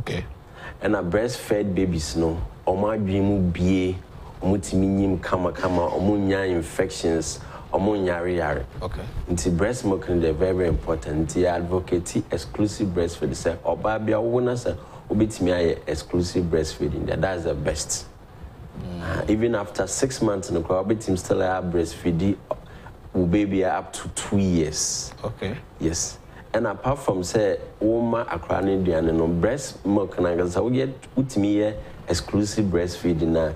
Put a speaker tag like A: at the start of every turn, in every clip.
A: Okay.
B: And a breastfed babies no, oma dream bie, omutiminim kama, omunya infections, omunyari.
A: Okay.
B: Nti breast milk is very important. Nti advocate exclusive breastfeeding. Say obabia wona say obetimi aye exclusive breastfeeding. That's the best. Even after 6 months in the crowd, obetimi still have breastfeeding. Baby up to 2 years.
A: Okay.
B: Yes. And apart from say woman akrani diane no breast milk na gasa we get utimi exclusive breastfeeding na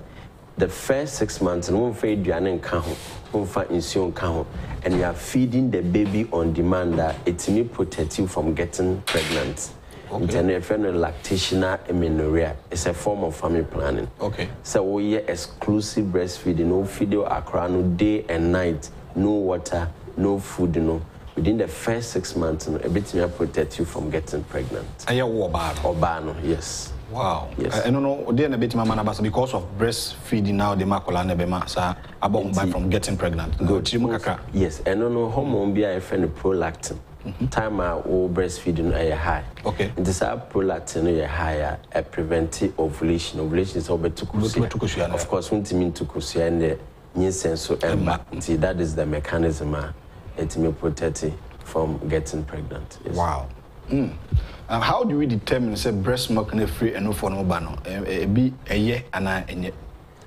B: the first 6 months no one feed diane nka ho one fa insuo nka ho and you are feeding the baby on demand that it may protect you from getting pregnant. Okay. Lactational amenorrhea is a form of family planning.
A: Okay.
B: So we exclusive breastfeeding, no video akrano day and night, no water, no food, no. Within the first 6 months, a bit may protect you from getting pregnant. Obano, yes.
A: Wow.
B: Yes.
A: I don't know. Then a bit because of breastfeeding now, the makola nebema sa about from getting pregnant.
B: Good. Yes. And no hormone be a friend prolactin. Time our breastfeeding are high.
A: Okay.
B: And this prolactin is higher. Prevent ovulation. Ovulation is over to kusia. Of course, when to mean to kusia and the senso emba. See, that is the mechanism. It may protect you from getting pregnant. Yes.
A: Wow. How do we determine say breast milk is free and no for no ban? Be a year and a year.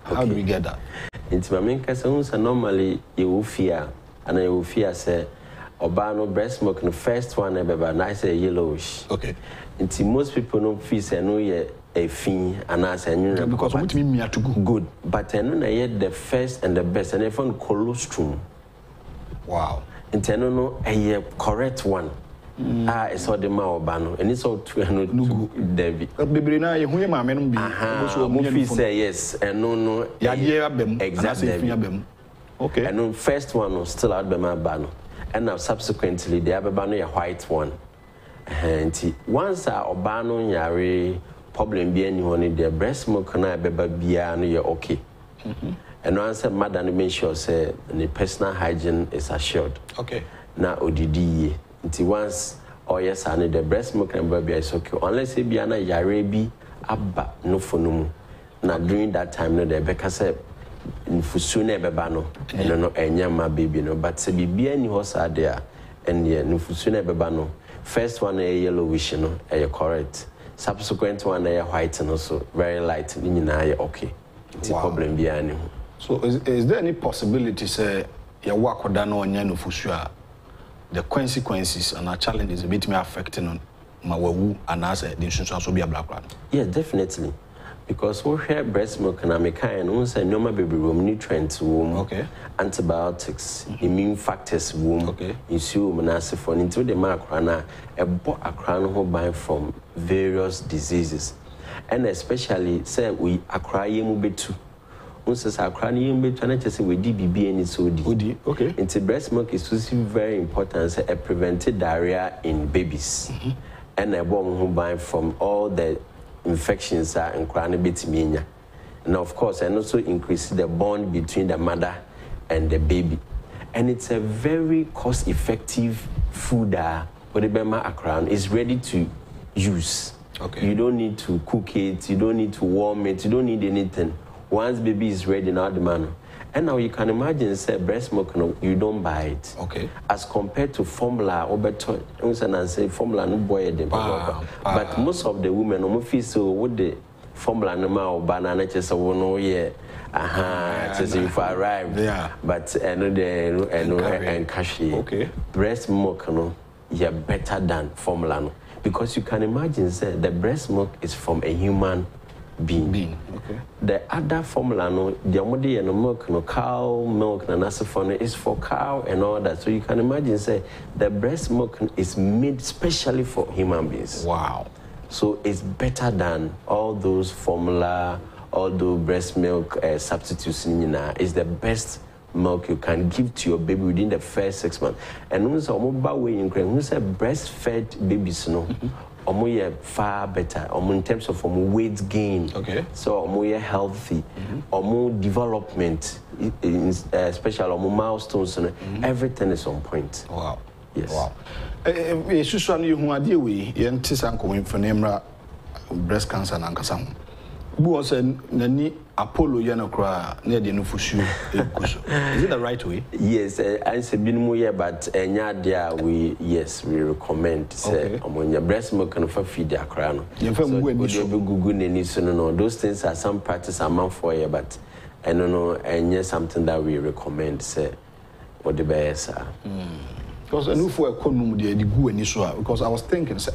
A: How do we get that?
B: It's my main concern. Normally you will fear, and you will fear say, Obano breast milk the first one ever nice yellowish.
A: Okay.
B: It's most people don't feel say no ye a fin and I say no
A: because what mean me to go
B: good, but I know yet the first and the best and I found colostrum.
A: Wow.
B: No a correct one. It's all the Maobano, and it's all 200 Debbie.
A: Baby, now you hear my men be.
B: Movie say yes, and no, exactly.
A: Okay.
B: And no first one was still out by my bano, and now subsequently the other bano a white one. And once our Obano yari problem be anyone their breast milk na beba bia no you're okay. And once a madam make sure say the personal hygiene is assured.
A: Okay.
B: Na odidi until once yes and the breast milk and baby is okay unless it be ana yare bi abba no fonumu. Na during that time no the beka say nfusu na beba no no enya ma baby no but say bibia ni ho sa there and yeah nfusu na beba no first one a yellowish no correct subsequent one a white no so very light ni nyina okay. It's a problem bi ani.
A: So is there any possibility say your work or done on no for sure the consequences and our challenges a bit may affecting on my woo and as the insurance will be a black one?
B: Yeah, definitely. Because we share breast milk and and we say normal baby room nutrients womb,
A: okay,
B: antibiotics, immune factors womb,
A: okay,
B: issue for into the macrana a bought a crown who buy from various diseases. And especially say we acquire mubetu. Says our cranium be trying to say we DBB and it's OD.
A: Okay.
B: Into breast milk is very important. Say a prevented diarrhea in babies, and a woman who buy from all the infections are in cranibit. And of course, and also increase the bond between the mother and the baby. And it's a very cost-effective food that whatever akran is ready to use.
A: Okay.
B: You don't need to cook it. You don't need to warm it. You don't need anything. Once baby is ready, now the man. And now you can imagine, say, breast milk, no, you don't buy it.
A: Okay.
B: As compared to formula, or better, and say formula no boy them. But most of the women, no feel so with the formula no more banana just so no yeah. Just if I arrived.
A: Yeah.
B: But and cashy.
A: Okay.
B: Breast milk, no, yeah, better than formula, no, because you can imagine, say, the breast milk is from a human being.
A: Okay.
B: The other formula, no, the amodi and milk, no, cow milk, and nasifone is for cow and all that. So you can imagine, say, the breast milk is made specially for human beings.
A: Wow.
B: So it's better than all those formula, all those breast milk substitutes. It's the best milk you can give to your baby within the first 6 months. And when you say breastfed babies, no. Far better in terms of weight gain.
A: Okay.
B: So healthy, development, especially milestones, everything is on point.
A: Wow.
B: Yes.
A: Wow. Susan, you who are dear we, Yantisan coming from Emra breast cancer na nkasa ho bu o say nani Apollo yanokra na de no fusu ekuso is it the right way?
B: Yes, I say binimu here but enya dia we recommend say omonya breast milk no for feed akra no so we gugu nani so no those things are some practice among for here but I don't know enya something that we recommend say what the best
A: because I know for a conum de gu ani so because I was thinking say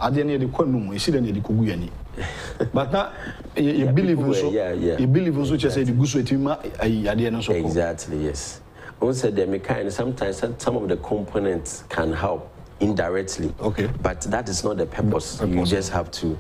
A: ade na de conum e si de na de kogu ani but now you believe in so you believe in so just say the gu so etima ade na so
B: exactly yes also the mechanic sometimes some of the components can help indirectly but that is not the purpose. You just have to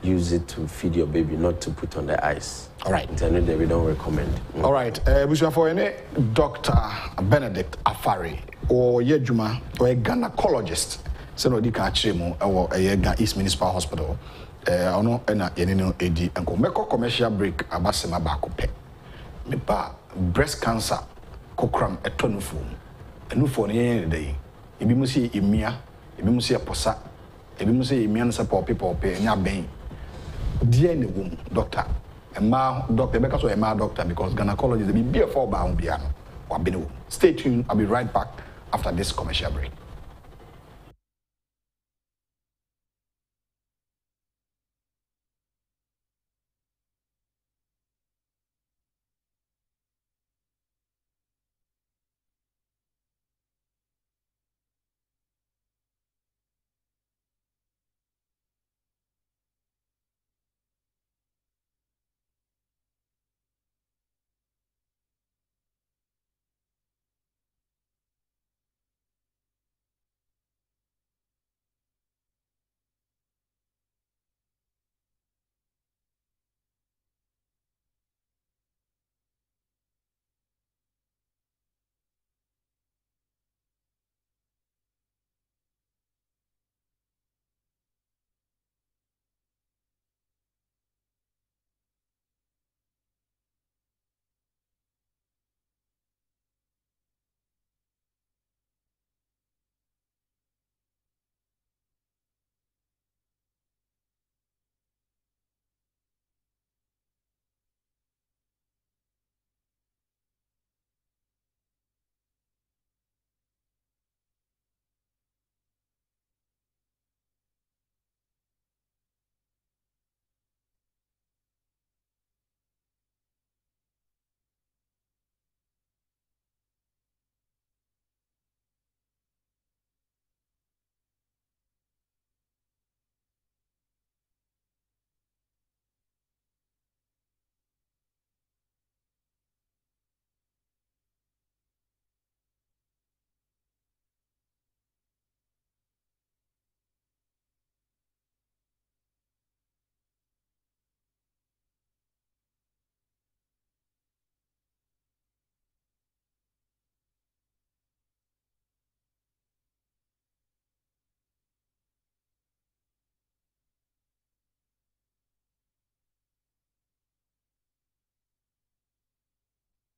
B: use it to feed your baby, not to put on the ice.
A: All right.
B: That we don't recommend.
A: All right. For any Dr. Benedict Affare or Yejuma or a gynecologist, so no di kachimo or a East Municipal Hospital. Ono ena yenino edi enko meko commercial break abasema ba kope. Me ba breast cancer kokram etonufo. Enufo no yen dey. Ebi mu si emia, ebi mu si eposa, ebi mu si emia no se pope nya ben. Dear in the womb, doctor. A ma doctor, because a ma doctor, because gynecologist will be a 4-bound piano or binu. Stay tuned, I'll be right back after this commercial break.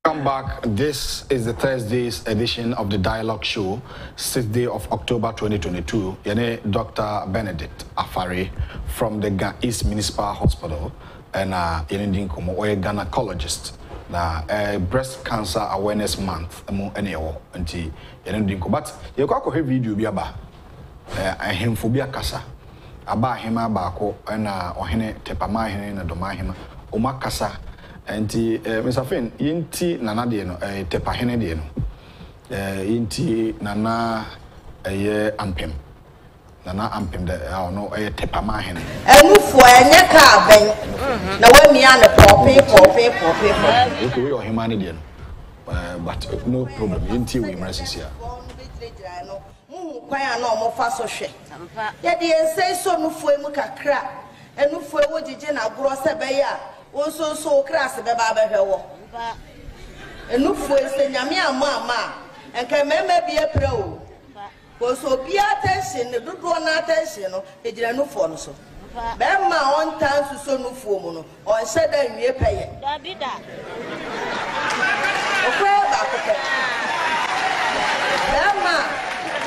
A: Welcome back. This is the Thursday's edition of the Dialogue Show, 6th day of October 2022. Yene Dr. Benedict Affare from the East Municipal Hospital and yene dinkomo a gynecologist. Na breast cancer awareness month emo enewo nti yene dinko but ye kwa he video bi aba ahemfo bi akasa aba ahema baako na ohene tepama ahene na doma ahema o makasa enti Mr. Finn yinti nana de no tepahene de no yinti nana ampem nana ampem de no tepama ahene
C: enufo enye ka ben na wamia ne pope
A: okay we ohema ne de no but no problem yinti we emergency
C: kwan na omofa so hwe ye de ensei so nufo emu kakra enufo ewo gigi na goro se be ya so class be ba be hwe wo enufo ese nyame ama enka meme bi epre o ko so bi attention ne dodo na attention no ejira nufo no so be ma on tan so nufo mu no on se da nwie peye da bi da o kwa ba ko pe be ma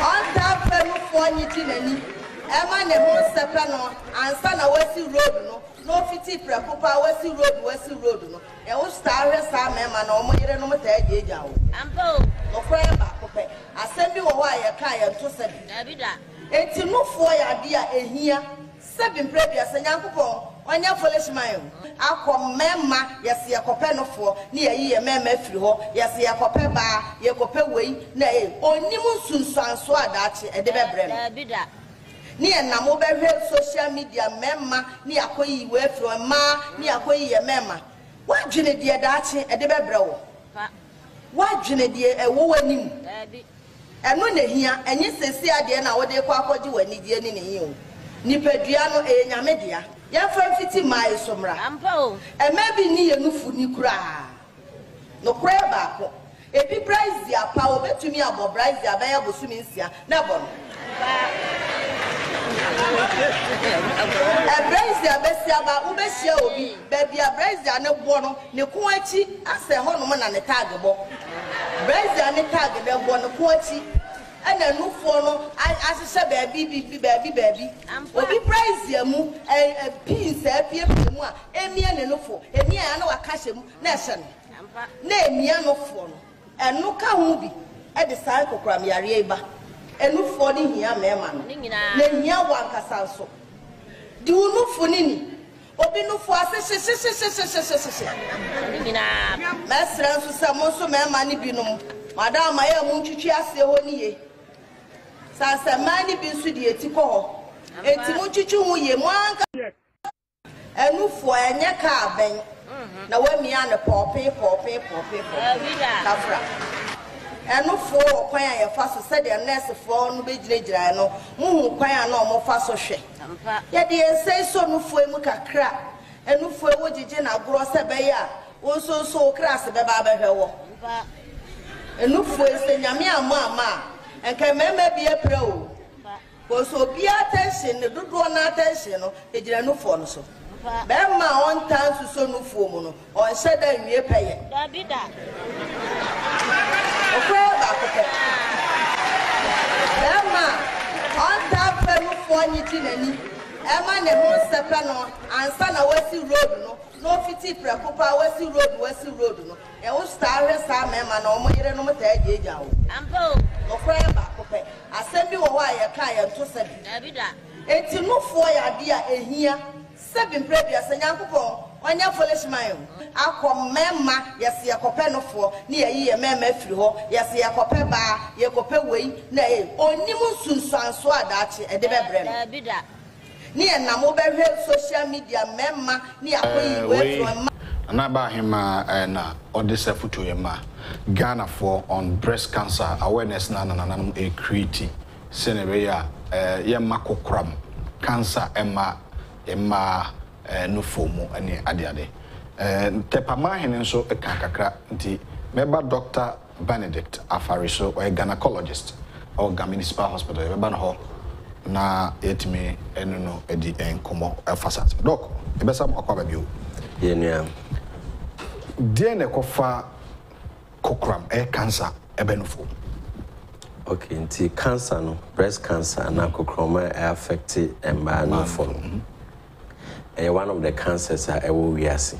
C: on tan pe nufo nyiti nani Emma ne ho sepa no ansa na wasi road no no fiti prepopa wasi road no e wo star hwe sa mema na omo yere no mta agya wo ampo no kwere ba kope asem bi wo ho aye ka ye to se bi da enti no fo ya de a ehia seven previous nyankopon onya foolish man akomema yesi yakope no fo ni yayi ye mema afiri ho yesi yakope ba yakope wei na onim sunsuanso adachi e de bebre no bi da ni na mo behwe social media mema ni akoyi we afiri ma ni akoyi ye mema wadwene de dachi e de bebre wo wadwene de ewo wanim eno na hia enye sesi ade na wode kwa akwaji wani die ni ne yin nipadua no nyamedua ya fa fiti mai somra ampo maybe ni yenufu ni kura no kura ba ko ebi price ya pa obetumi abo price ya ba ya bosumi nsia na bon price ya besia ba ubesia obi baby a price ya ne bo no ne ko achi ase ho no na ne tag bo price ya ne tag de bo no ko achi ana nufo no asese baby obi price ya mu pins apie mu a emia ne nufo emia ya na wakahye mu na ehye no na emia nufo no enu ka hu bi e de sai kokram yare ba enufo ni hia mema no na hia wankasa so di unufo ni obi nufo asese nyina mesra nso samo so mema ni binom madam aye mu ntwitwi ase ho ni ye sasa mani bi nso di etiko ho eti mu ntwitwi hu ye mu anka enufo enye ka aben na wamia ne pope kafra enufo kwan ya fa so se de nurse fo no begiragira no muhu kwan na omo fa so hwe ye de ensei so nufo emu kakra enufo ewo gigi na goro se be ya wo so class be ba be hwe wo enufo ese nyame ama enka mema bi epre o ko so bi attention ne dodo na attention no ejira nufo no so bema on tan so nufo mu no on sheda nwie peye dabida okwe ba kope bema on tan pe nufo anyiti nani ema ne ho sepa no ansa na wasi road no no fiti prepopa wasi road no e wo star hwe sa mema na omo yere no mta agya wo ampo okwe ba kope asem bi wo ho aye ka ye to se dabida enti nufo ya de a ehia seven previous nyankopon onya foolish man akomema yesi yakope no fo ni yayi ye mema afiri ho yesi yakope ba yakope wei na onim sunsuanso adachi e de bebre no dabida ni na mo behwe social media mema ni akoyi we from
A: na ba hima na odise futu ye ma Ghana for on breast cancer awareness na create senebe ya ye makokram cancer emma no fomu ani ade tepama hene nso eka kakra nti meba Dr. Benedict Affare so or a gynecologist or Municipal hospital meba no ho na etimi enu no edi enkomo efasat doc ebesa mo akwa babio
B: ye nua
A: die ne kofa kokram cancer ebenufo.
B: Okay, nti cancer no breast cancer na kokroma affect emba no form. One of the cancers are wiase.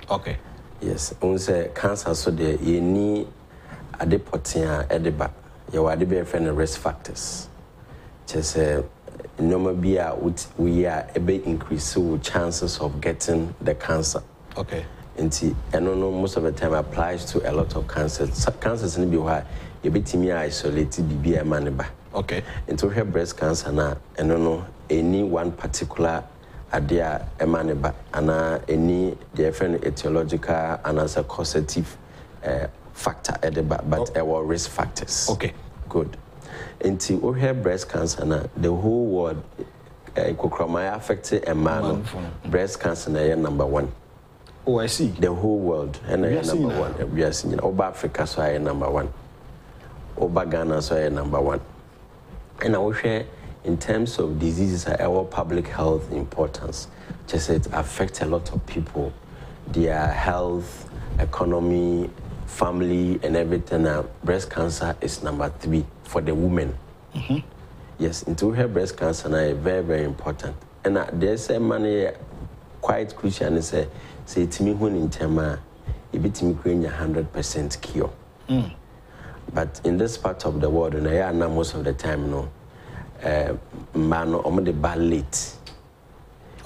A: Okay.
B: Yes, on say cancer so there you need adepotia edeba. You are the friend risk factors. Just normal bia we are a bit increase chances of getting the cancer.
A: Okay.
B: And I know most of the time applies to a lot of cancers. Cancers in the why you be me isolated be a maniba.
A: Okay.
B: And to have breast cancer now, and no any one particular idea a maniba and any different etiological and as a causative factor at the back, but our risk factors.
A: Okay.
B: Good. Until we have breast cancer now, the whole world affected a man breast cancer number one.
A: Oh, I see.
B: The whole world, and I am number one. We are seeing Oba Africa, so I am number one. Oba Ghana, so I am number one. And I will share in terms of diseases, our public health importance. Just it affects a lot of people, their health, economy, family, and everything. Breast cancer is number 3 for the women. Yes, into her breast cancer now is very, very important. And there's a money quite crucial and say to me when in Tema, it be to me 100% cure. But in this part of the world, and I know most of the time, man, I'm the bad late.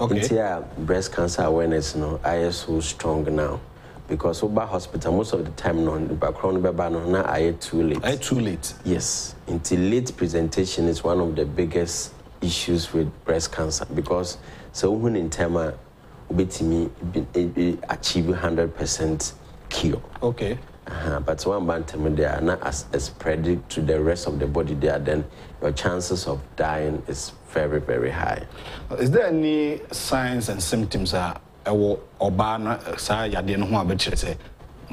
B: Okay. Breast cancer awareness, I am so strong now. Because over hospital, most of the time, the background, now I too late.
A: I too late?
B: Yes. Until late presentation is one of the biggest issues with breast cancer. Because so when in Tema, me achieve 100% cure.
A: Okay.
B: But one bantam they are not as spread to the rest of the body there, then your chances of dying is very, very high.
A: Is there any signs and symptoms that obana sa yade no ho abetire say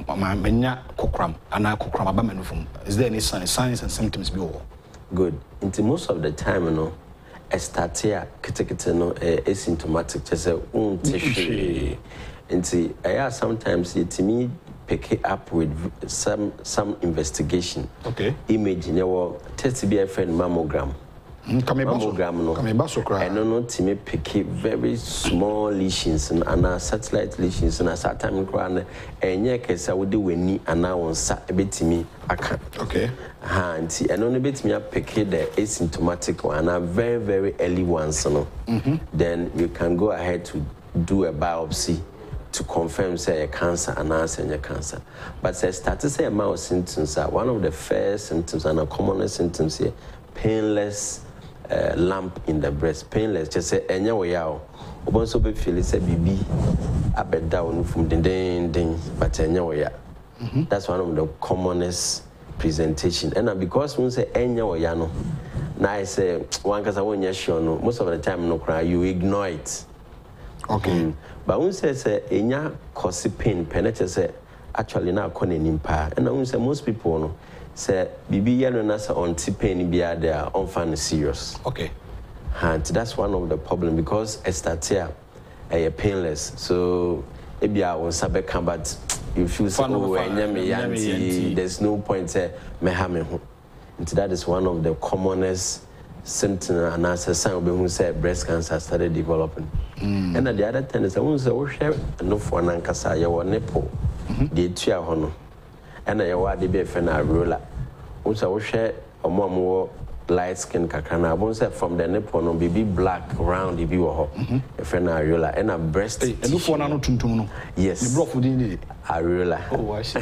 A: manya kokram ana kokram aba manufum? Is there any signs and symptoms be all?
B: Good. Into most of the time, a start here, asymptomatic, just say tissue. Into sometimes it me pick it up with some investigation. Okay. Image in your test be a friend mammogram. Mammogram no. I don't know to me pick it very small lesions and satellite lesions and a certain crown and yeah case I would do when ni and now on sat a bit to me I can. Okay. And only bit me pick it the asymptomatic one and a very, very early ones, then you can go ahead to do a biopsy to confirm say a cancer and answer a cancer. But say start to say a mouse symptoms are one of the first symptoms and a commonest symptoms here, painless lump in the breast. Painless, just say enya wayao. Obonso be feel say bibi abed down from ding but enya waya. That's one of the commonest presentation. And because when say enya wayano, now I say one cause I won't sure no. Most of the time no cry, you ignore it. Okay. But when say enya cause pain, penetrate say actually now calling impa. And when say most people no say bibi yellow nasa on pain be they are unfun serious. Okay. And that's one of the problem because I start here painless. So maybe I will sabe but you feel so there's no point me home. And that is one of the commonest symptoms and as a sign of who say breast cancer started developing. And the other thing is I want to share no for an ankasa your nipple. The tia hono. And I want to be a fan of ruler. Also share a more light skin kakana. I want to say from the nipple no baby black round if you are a friend of ruler and a breast. And no for no tuntum. Yes. You brought food in it. Areola. Oh, I see.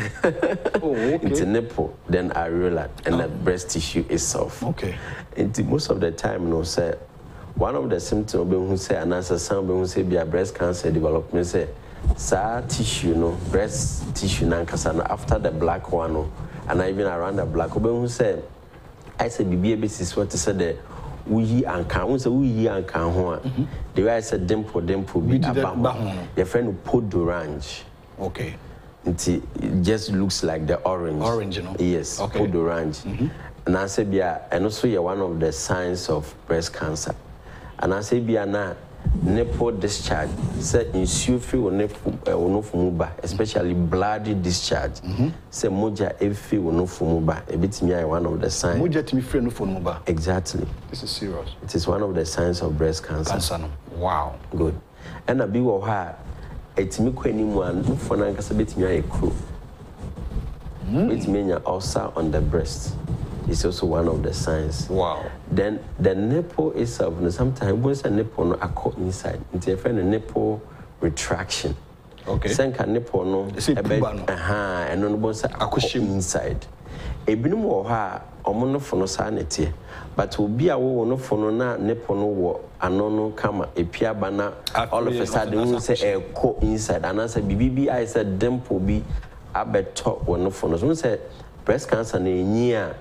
B: Oh, okay. It's a nipple, then areola, and the breast tissue itself. Okay. And most of the time, say one of the symptoms who say an answer some who say be a breast cancer development say sa tissue breast tissue after the black one and even around the black who say I say baby is what to say the we and can say we and can the way I said dimple be about your friend put orange. Okay. It just looks like the orange. Orange, Yes, okay. Put orange. And I say, and also you're one of the signs of breast cancer. And I say, nipple discharge. Say, ensure free or nipple, especially bloody discharge. Say, moja efi or no fumuba. A bit me, one of the signs. Moja to me free no fumuba. Exactly. This is serious. It is one of the signs of breast cancer. Cancer. Wow. Good. And a big heart. It's me anyone for an bit me a crew. It means ulcer on the breast. It's also one of the signs. Wow. Then the nipple itself, sometimes once a nipple no a inside, it's a friend nipple retraction. Okay. Senka nipple no and no bones a inside. A binum or her or monophone sanity. But will be a woman for no nipple no no kama a pia bana all of a sudden we say a co inside and I said BB I said dimple be a bed top or no for no say breast cancer near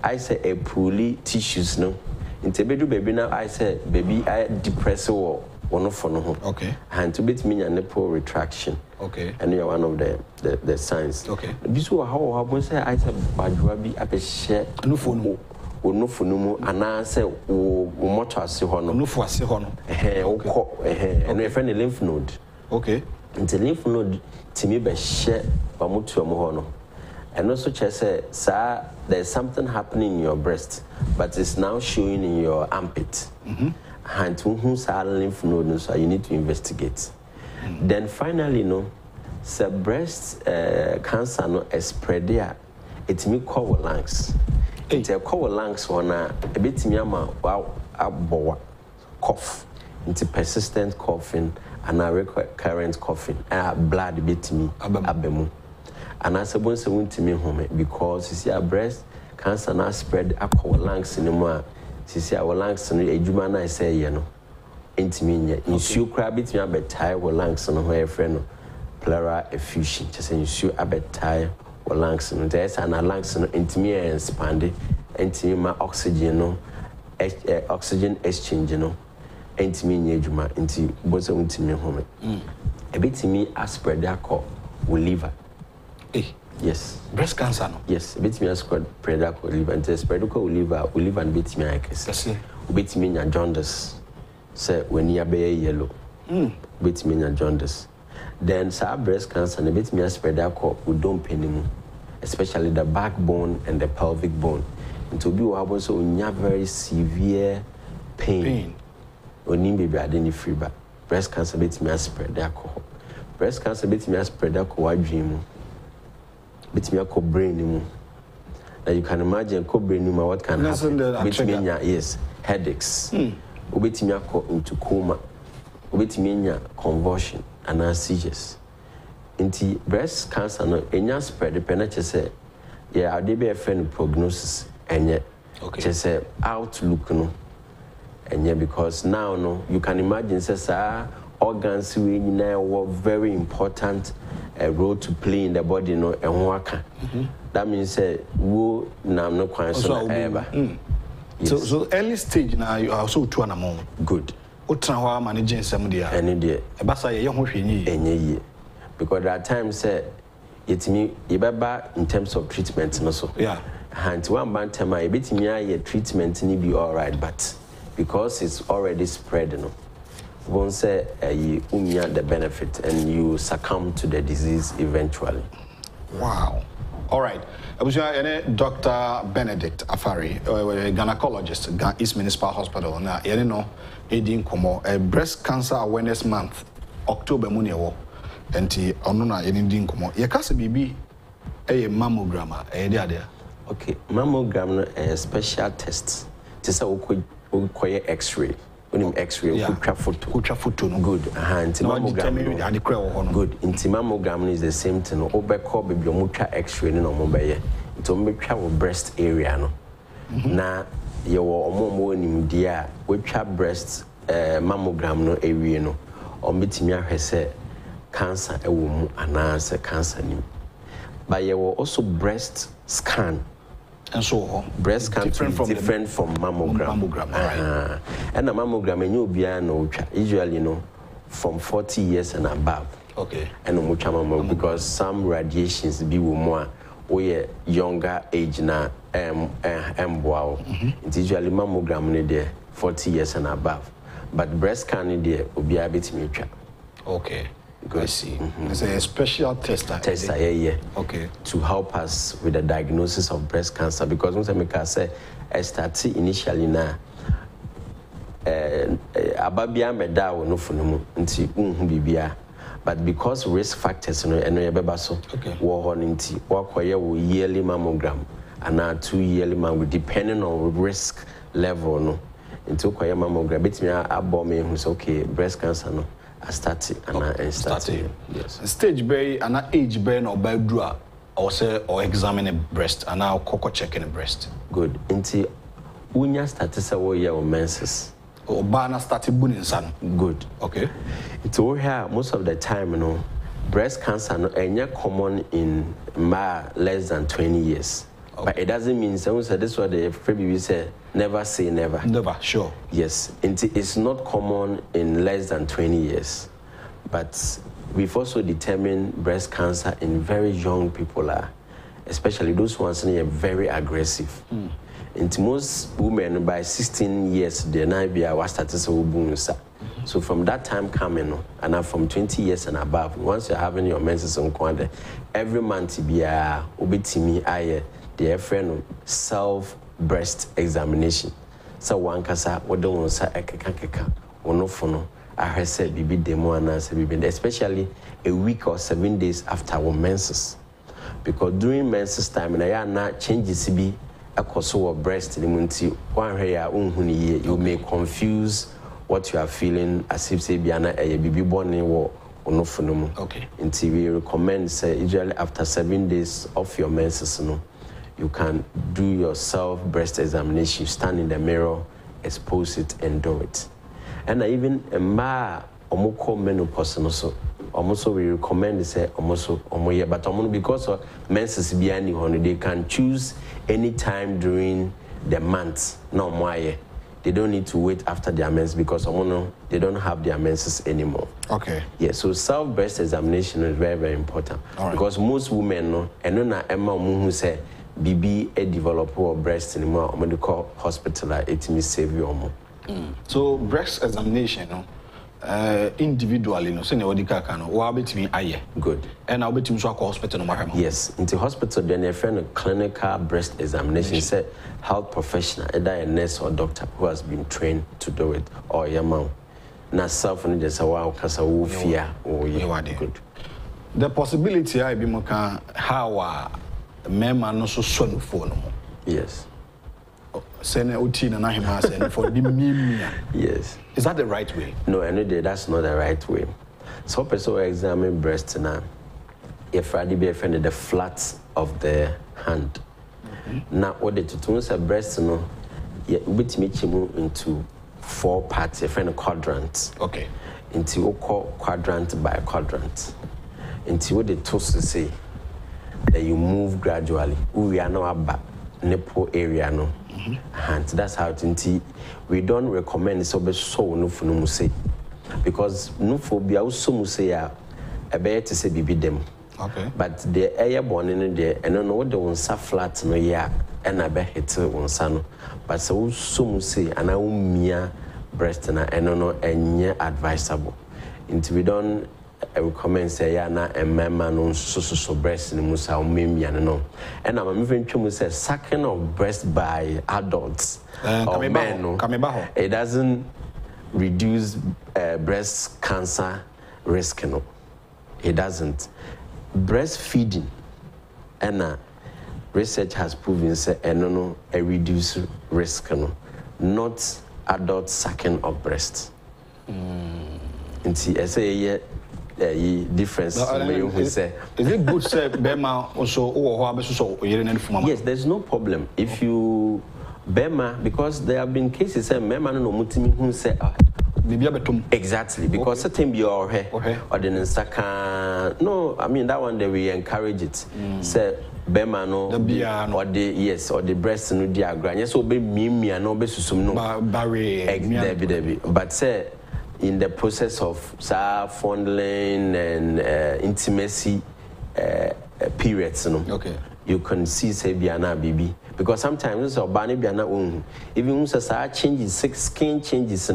B: I say a poorly tissues no into bedu baby now I said baby I depress or no for no. Okay. And to bit me a nipple retraction. Okay. And you're one of the signs. Okay. This was how I say I said Bajuabi a share no for no. No for no, and I say, oh, motor sihono. No for sihono. And a friend lymph node. Okay. And the lymph node to me by share Bamutu Mohono. And also, say, sir, there's something happening in your breast, but it's now showing in your armpit. And who's lymph node, so you need to investigate. Then finally, the breast cancer no spread there. It may cover lungs. It's a cover lungs on a bit miyama wow cough. It's persistent coughing and a recurrent coughing. Blood bit me abemu. And I said, once I went to me home because you see a breast cancer now spread our lungs in the more. You see our lungs in a human, I say, intimate. You see, crab it me a bit tired our lungs on her friend, pleural effusion. Just you see a bit tired our lungs and there's an lungs and intimate and expanded, intimate oxygen, oxygen exchange, intimate juma, into both of me home. A bit to me, I spread that call will liver. Yes.
A: Breast cancer, no?
B: Yes. Bit me a spread predac will liver, and the spread will liver and bit me a kiss. Bit me a jaundice. Say when you are yellow. Bit me a jaundice. Then, sir, breast cancer, and a bit me a spread that call will don't pain, especially the backbone and the pelvic bone. And to be able so very severe pain. When baby identify back. Breast cancer bit me a spread that call. Breast cancer bit me a spread that call dream. Bit me a co-brain. Now you can imagine co-brain what can happen. Bit me yes, headaches. Bit me into coma. Bit me convulsion and seizures. Into breast cancer no enya spread the penetrate say yeah I be a friend prognosis and yet just say outlook no and yet because now no you can imagine say organs we now very important role to play in the body no and waka. That means say wo na no kwan so ever.
A: So early stage now you are also to an amount.
B: Good.
A: Utra managing some dia.
B: Any day.
A: Ebasa ye ho hwenyi.
B: Enye. Because at times say it me ibeba in terms of treatment no so.
A: Yeah.
B: And one bad time I bit me a treatment ni be all right, but because it's already spread, won't say you umia the benefit and you succumb to the disease eventually.
A: Wow. All right. Dr. Benedict Affare, a gynecologist, East Municipal Hospital. Now, you know, a breast cancer awareness month, October munio, and onuna yedin komo. Ye kase bibi a mammogram there.
B: Okay, mammogram a special test. Tesa ukoye X-ray. When X-ray, photo. Good. Mammogram. Good. Inti mammogram is the same thing. Obeko baby omucha X-ray no mobile. Into omucha breast area no. Na ye wo omo nim dia we twa breast mammogram no area no. Omitimi ahwese cancer ewo mu anase cancer nim. But ye wo also breast scan.
A: And so
B: breast cancer is different from mammogram.
A: Right.
B: And a mammogram and you usually from 40 years and above.
A: Okay.
B: And mammogram because some radiations be more or younger age na wow. It's usually mammogram there 40 years and above. But breast scan there will be a bit mutual.
A: Okay. I see. It's a special tester.
B: Yeah.
A: Okay.
B: To help us with the diagnosis of breast cancer because once I say I started initially na ababia meda wo no funumu nti bibia but because risk factors no eno ye beba so wo ho nti wakoye wo yearly mammogram and 2 yearly mammogram depending on risk level no nti koye mammogram betimi abo me hu so okay breast cancer no I started and I started. Yes.
A: Stage bay and age bay no by draw or say or examine a breast and now cocoa checking a breast.
B: Good. Until unya started say wo year menses.
A: Or bana started bunning son.
B: Good.
A: Okay.
B: It's here most of the time breast cancer no common in less than 20 years. Okay. But it doesn't mean so this what the baby say never say never.
A: Never, sure.
B: Yes. It's not common in less than 20 years. But we've also determined breast cancer in very young people especially those ones who are very aggressive. And most women by 16 years they now be our status of bunsa. So from that time coming, and from 20 years and above, once you're having your menses on Kwande, every month be a ubitimi aye the friend self breast examination. So one kasa wodon sa ekeka onofono I said bibi demo and especially a week or 7 days after our menses. Because during menses time na na changes be akoso breast limunti one hair you may confuse what you are feeling as if say biana a bibi born wo onofono.
A: Okay.
B: Until we recommend say usually after 7 days of your menses you can do your self breast examination, stand in the mirror, expose it and do it. And even a ma omoko menopause so almost we recommend say almost but because of menses behind they can choose any time during the month. No more. They don't need to wait after their menses because they don't have their menses anymore.
A: Okay.
B: Yeah, so self breast examination is very, very important. Because most women and na Emma who say BB a developer or breast anymore medical hospital it may save you more.
A: So breast examination individually no say nobody can or between aye. Good. And I'll between so hospital no.
B: Yes, into hospital then a friend of clinical breast examination say health professional, either a nurse or doctor who has been trained to do it or your mom. Na self and just a wow kasa wo fear or good.
A: The possibility I be moka how mema no so son phone.
B: Yes.
A: Send OT na him send for the mimia.
B: Yes.
A: Is that the right way?
B: No, anyway, that's not the right way. So person examine breast now. If I be offended the flat of the hand. Now what the to say breast no bit me into 4 parts, a friend quadrants.
A: Okay.
B: Into what call quadrant by quadrant. Into what the toast say that you move gradually. We are now about nipple area no. And that's how it we don't recommend so no for no say because no phobia also musay a better to say bibi them.
A: Okay.
B: But the air born in there and no what the one flat no yeah and I bet hit one son. But so musay and I mia breast and no and yeah advisable. Until we don't recommend say ya na emema no so breast ni musa o memia no and I'm even trying say sucking of breast by adults or men no it doesn't reduce breast cancer risk no it doesn't. Breastfeeding and research has proven say no a reduce risk no not adult sucking of breast. Nti say difference.
A: Is it good say Bema also
B: yes, there's no problem if you Bema because there have been cases say Bema no mutimi who say exactly because certain be or the saka no I mean that one day we encourage it say Bema no or the yes or the breast no diagram yes so be me no be susum no but say in the process of fondling and intimacy periods,
A: okay.
B: You can see say biana baby because sometimes so bani biana even say changes skin changes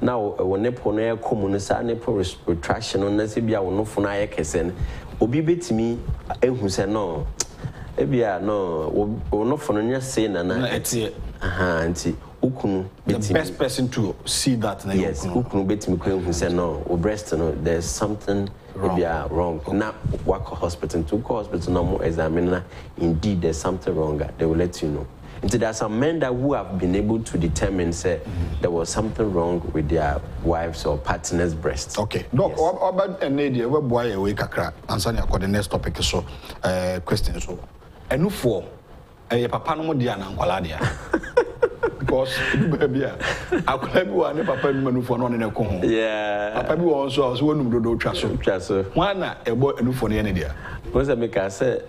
B: now when nipple na common say nipple retraction on say bia no funa ye kesen obi betimi ehun say no ebia no no funa nya say na
A: etie
B: anti ukunu
A: the best person to see that na
B: yes ukunu betimi ko ehun say no o breast no there's something wrong. Now work hospital to hospital no more examine indeed there's something wrong they will let you know. And so there are some men that who have been able to determine say there was something wrong with their wives or partner's breast.
A: Okay. Doc, about an idea we boy away kakra answer for the next topic so question so enu for papa no mo dia na nkwala dia because baby akwala bi wa ne papa bi manu for no ne ko ho
B: yeah
A: papa bi won so so wonum dodo twa so wana ebo enu for ne dia
B: because me ka say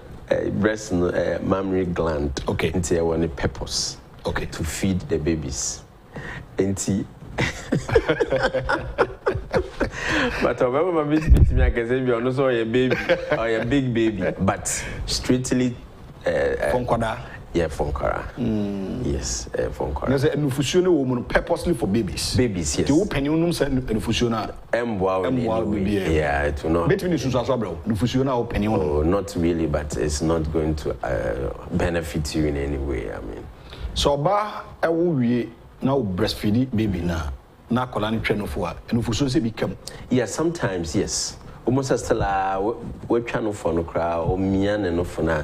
B: breast mammary gland
A: okay
B: into one purpose
A: okay
B: to feed the babies into but remember my baby me can say be on so your baby or your big baby but strictly
A: from kwada
B: Yeah, fonkara. Yes, fonkara.
A: There's a nufusione woman purposely for babies.
B: Babies, yes.
A: The opinion said nufusiona.
B: Yeah, it will not.
A: Between nufusiona opinion.
B: Oh, not really, but it's not going to benefit you in any way. I mean.
A: So, we now breastfeed baby now. Na kolani twenofo nufusione se become.
B: Yeah, sometimes yes. Almost as we channel for no crowd or me and no for na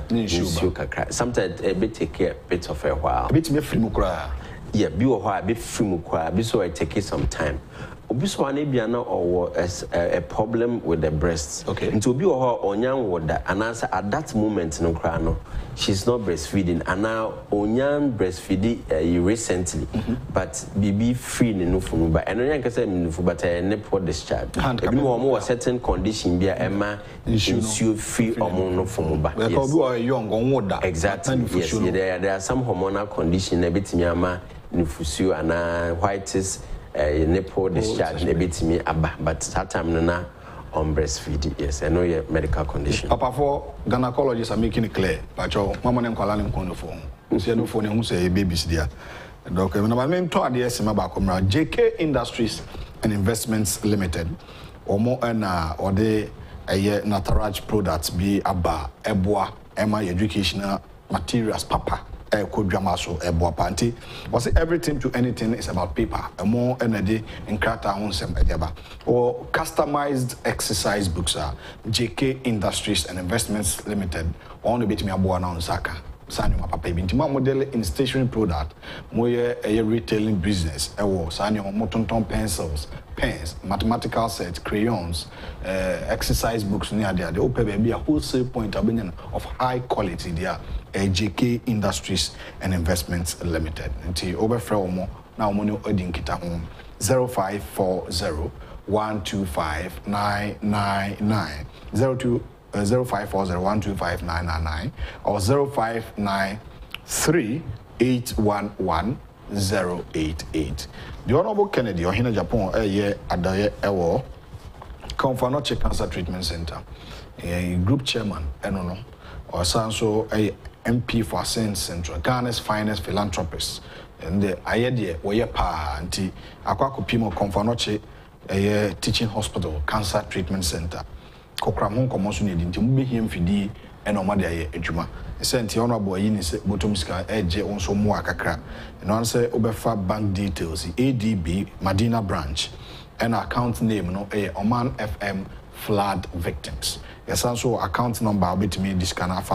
B: sometimes a bit take a bit of a while.
A: A bit me free mukra.
B: Yeah, be a while, be free mukra, be so I take it some time. Obiso anabiana or a problem with the breasts.
A: Okay.
B: And to be or young water and answer at that moment no crano. She's not breastfeeding and now onyan breastfeeding recently, but be free no for but and I can say but a nipple discharge. If you are more certain condition be a Emma issue free or no for but
A: young on water.
B: Exactly. Yes, there are some hormonal condition a bit nyama nufusu and whites nipple discharge a bit me but that time na on breastfeeding, yes, I know your medical condition.
A: Papa, for gynecologists are making it clear. But your mama and Kalan on the phone. See, no phone, who say babies there. Okay, when my name to JK Industries and Investments Limited, or more or they Unauthorized products be aba, eboa, Emma educational materials, papa. Was everything to anything is about paper. A more energy in krata or customized exercise books are JK Industries and Investments Limited. Only bit me abuana on Saka. Sanyo papa bintima model in stationery product. Moye a retailing business. Ewo sanyo motonton pencils, pens, mathematical sets, crayons, exercise books near there. The open baby a wholesale point of high quality there. JK Industries and Investments Limited. Until over Frelmo, now money ording kita home 0540 125 999 0540 125 999 or 0593 811 088. The Honorable Kennedy or Agyapong Adaye Ewo Confanoche Cancer Treatment Center, a group chairman, or Sanso a MP for Ascent Central, Ghana's finest philanthropist, and the idea where pa anti Aquaco Pimo Confanoche a teaching hospital, cancer treatment center. Kokramon commotion into him fidi and Omadia Ejuma. Sent the honorable Yinis Botomska Edge on some Wakakra, and answer Obefa bank details, ADB Medina branch, and account name no a Oman FM flood victims. Yes, also account number I'll be to me this can have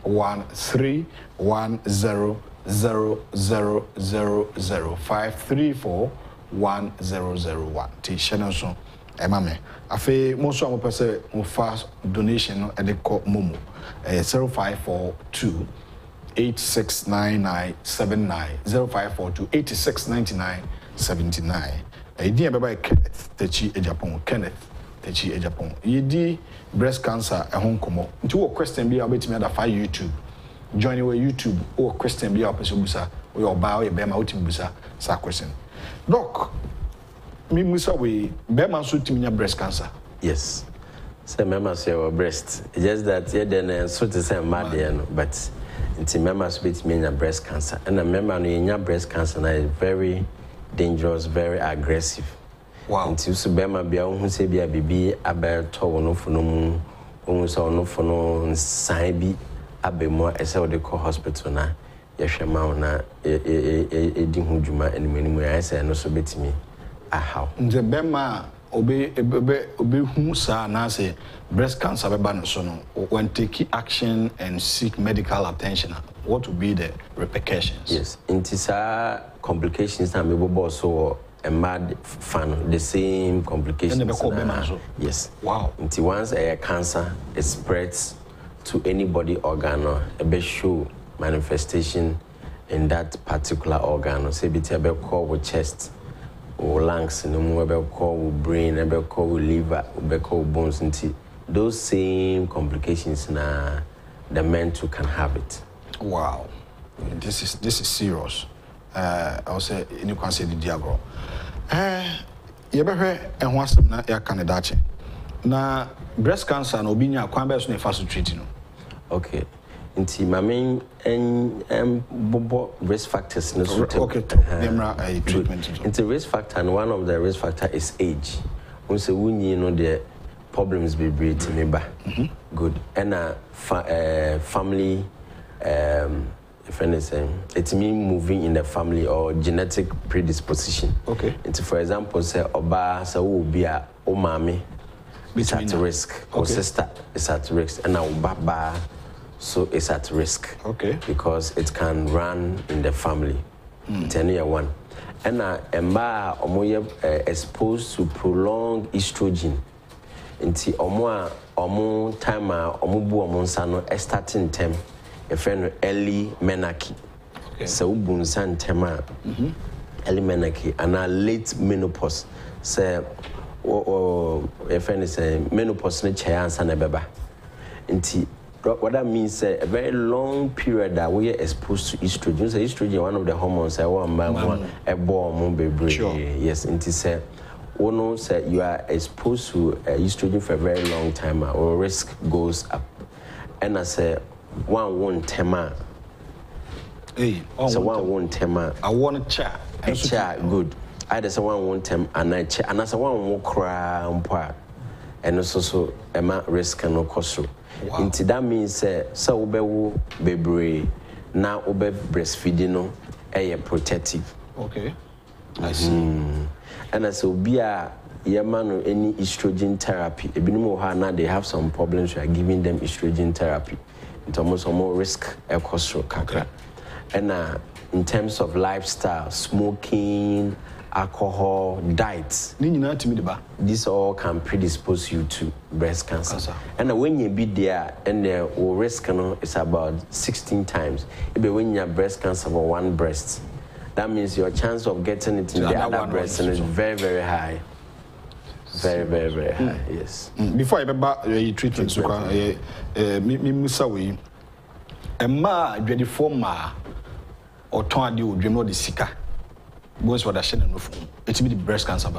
A: 113100005341001. T Shenanson. Emame. Affare most of my person who fast donation at the court Momo 0542 869979 0542 869979. Idea by Kenneth Techi Agyapong. Kenneth Techi Agyapong. Yedi breast cancer at home come. Into a question be able to me at YouTube. Join your YouTube or question be able to busa or your bow a bema out in busa sa question. Doc. Me musa we bema so to breast cancer.
B: Yes. Say mama say our breast. Just that then so to say mad but it's mama speak me breast cancer. And a member no breast cancer na is very dangerous, very aggressive.
A: Wow.
B: Until so bema bia who say bia bibi aberto wono fono mu won so no fono sign bi abemo ese we call hospital na yehwema na edi hu djuma enimanimu ya say no so betimi how
A: the bema obe who sa na say breast cancer beba no so no when take action and seek medical attention, what will be the repercussions?
B: Yes, intisa complications na mebo so a mad fan the same complications. Yes.
A: Wow.
B: Until once a cancer it spreads to any body organ or a show manifestation in that particular organ. Say be call with chest or lungs, no more call with brain, call with liver, call with bones. Until those same complications na the men too can have it.
A: Wow. This is serious. I'll say you can say the diagram. You better and once na ya candidature. Na breast cancer no binya kwamba so na fast treating.
B: Okay. Inti mame and bobo risk factors.
A: Okay, treatment.
B: Inti risk factor, and one of the risk factor is age. Once you know the problems be breed me ba. Good. And family if anything, it's me moving in the family or genetic predisposition.
A: Okay.
B: Inti for example, say oba say wo be a o mami is at risk, or sister is at risk, and now baba so it's at risk.
A: Okay.
B: Because it can run in the family. 10-year one. And emba omoye exposed to prolonged estrogen. Inti omo time omo bu omo nsa no starting term e friend early menarche.
A: Okay.
B: So bu nsa ntem early menarche and late menopause. Say a friend is a menopause ne chance and a beba. Inti what that means a very long period that we are exposed to estrogen. So estrogen one of the hormones I want a bomb baby.
A: Sure.
B: Yes, inti say one say you are exposed to estrogen for a very long time or risk goes up. And I say one tema.
A: Hey,
B: so one tema.
A: I want a chair.
B: A chair good. I just want them and I check and as I want cry and also so a risk and no cost. Into that means so obewo bebre now obe breastfeeding no protective.
A: Okay. I see.
B: And as be a yamano any estrogen therapy. Ebinimo now they have some problems. We are giving them estrogen therapy. In terms of more risk cost kakra. And in terms of lifestyle, smoking, alcohol, diet. This all can predispose you to breast cancer. And when you be there, and the risk is about 16 times. If when you have breast cancer for one breast, that means your chance of getting it in the other breast is very, very high. Very, very, very high. Yes.
A: Before I remember treatment, so Musa, a ma ready for ma or turn you dream of the sicker. Boys for the shin it's the breast cancer.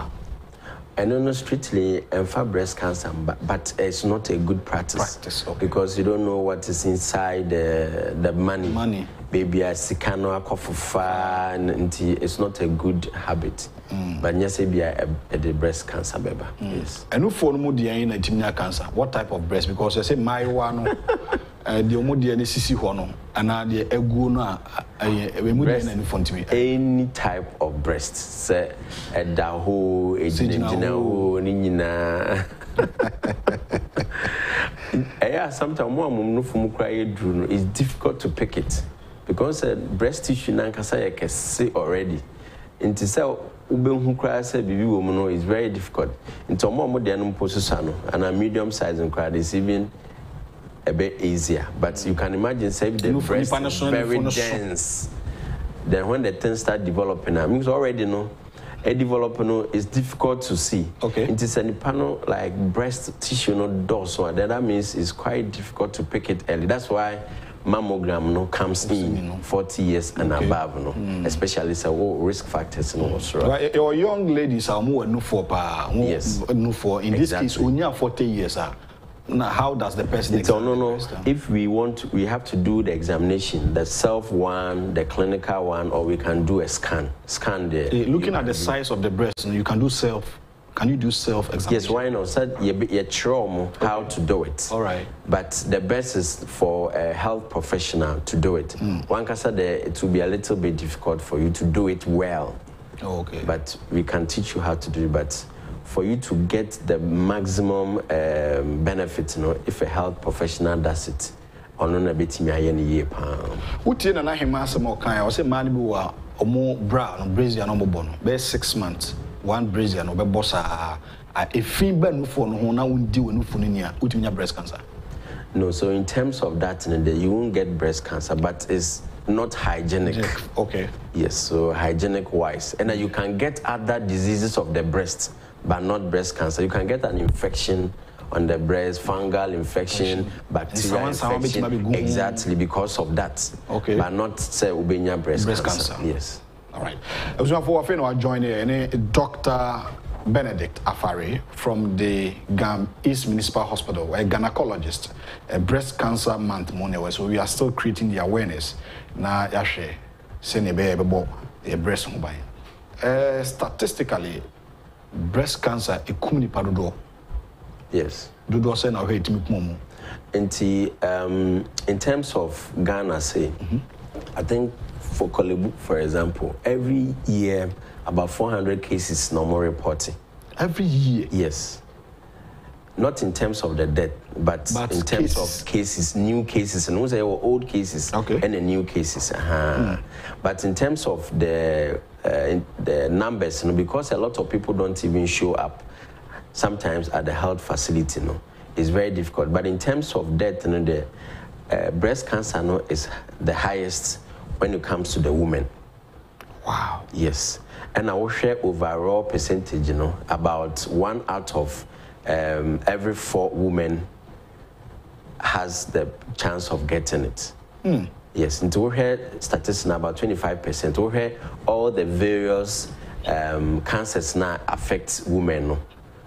B: I don't know strictly for breast cancer, but it's not a good practice.
A: Okay.
B: Because you don't know what is inside the money. Baby, I see canoa kofufa, and it's not a good habit. But yes, be the breast cancer, baby. Yes.
A: And who for no DNA cancer? What type of breast? Because I say my one, the omodia sisi hono, and the eguna,
B: any type of breast, say a daho, a jinao, nina. Yeah, sometimes one no from cry it's difficult to pick it because breast tissue nankasa can see already. Into cell who cry say baby woman is very difficult. Into more than posisano and a medium size and cry is even a bit easier. But you can imagine say the breast is very dense. Then when the things start developing, I mean already know a development is difficult to see.
A: Okay.
B: It is a panel like breast tissue no does so that means it's quite difficult to pick it early. That's why mammogram comes in 40 years and above, especially so risk factors
A: Your young ladies are more no for
B: yes.
A: No for in this case only 40 years Now, how does the person
B: no. If we want, we have to do the examination, the self one, the clinical one, or we can do a scan. Scan there.
A: Looking at the size of the breast, you can do self. Can you do self-examination?
B: Yes, why not? So you trauma how to do it.
A: All right.
B: But the best is for a health professional to do it. One can say that it will be a little bit difficult for you to do it well.
A: Oh, okay.
B: But we can teach you how to do it. But for you to get the maximum benefit, if a health professional does it, onona betimi aye ne ye pa.
A: Utie na na hema asem okan ya, o se man bi wa omo bra no brazier no bobo no be 6 months. One brazier no be bossa a fin ba no for no ho na wundi wonu fu no nia utimi breast cancer.
B: No, so in terms of that, you won't get breast cancer, but it's not hygienic.
A: Okay.
B: Yes, so hygienic wise. And you can get other diseases of the breast, but not breast cancer. You can get an infection on the breast, fungal infection, bacterial infection. Exactly, because of that.
A: Okay.
B: But not say breast cancer. Yes.
A: All right. I was going to join here. Dr. Benedict Affare from the East Municipal Hospital, a gynecologist, a breast cancer month money. So we are still creating the awareness. Na yashe sene be a breast mobile. Statistically, breast cancer ekumni padodo.
B: Yes.
A: Dodo say na hate mumu.
B: In terms of Ghana, say, I think for Kolebu, for example, every year about 400 cases no more reporting.
A: Every year?
B: Yes. Not in terms of the death, but in terms of cases, new cases, and also old cases and the new cases. But in terms of the numbers, because a lot of people don't even show up sometimes at the health facility, it's very difficult. But in terms of death, the breast cancer is the highest when it comes to the women.
A: Wow.
B: Yes. And I will share overall percentage, about 1 out of every 4 women has the chance of getting it. Yes. And we hear statistics about 25%. We hear all the various cancers now affect women.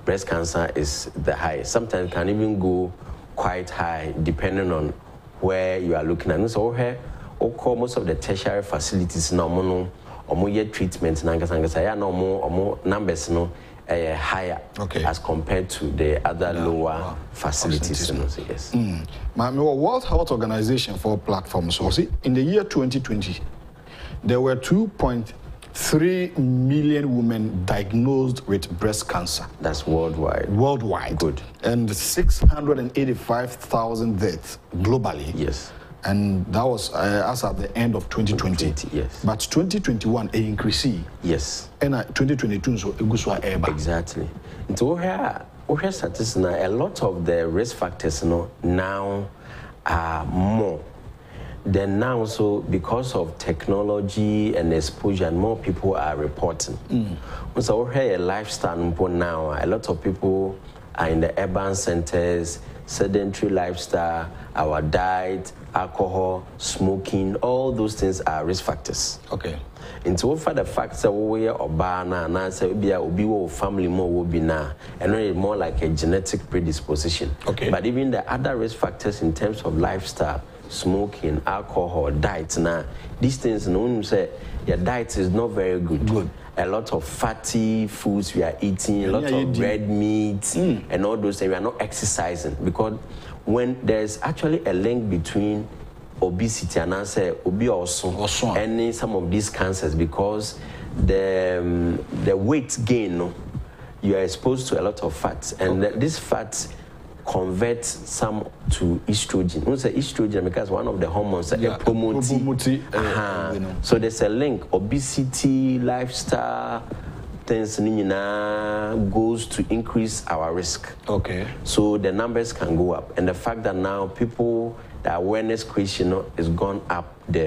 B: Breast cancer is the highest. Sometimes it can even go quite high depending on where you are looking at. So here, most of the tertiary facilities now, treatment numbers higher as compared to the other lower facilities. Yes.
A: World Health Organization for platforms. So see, in the year 2020, there were 2.3 million women diagnosed with breast cancer.
B: That's worldwide.
A: Worldwide.
B: Good.
A: And 685,000 deaths globally.
B: Yes.
A: And that was as at the end of 2020.
B: Yes.
A: But 2021, it increased.
B: Yes.
A: And 2022, so it goes
B: exactly. So we have statistics now. A lot of the risk factors now are more. Then now, so because of technology and exposure, and more people are reporting. So we have a lifestyle now. A lot of people are in the urban centers, sedentary lifestyle, our diet, alcohol, smoking, all those things are risk factors.
A: Okay.
B: And so for the fact that we are obana and answer be a family more will be now, and it's more like a genetic predisposition.
A: Okay.
B: But even the other risk factors in terms of lifestyle, smoking, alcohol, diet, now these things, say your diet is not very good. A lot of fatty foods we are eating, a lot of red meat, and all those things. We are not exercising because when there's actually a link between obesity and and some of these cancers, because the weight gain, you are exposed to a lot of fats, and this fat converts some to estrogen. When say estrogen, because one of the hormones promotes. So there's a link. Obesity, lifestyle, things goes to increase our risk.
A: Okay.
B: So the numbers can go up, and the fact that now people, the awareness creation is gone up there.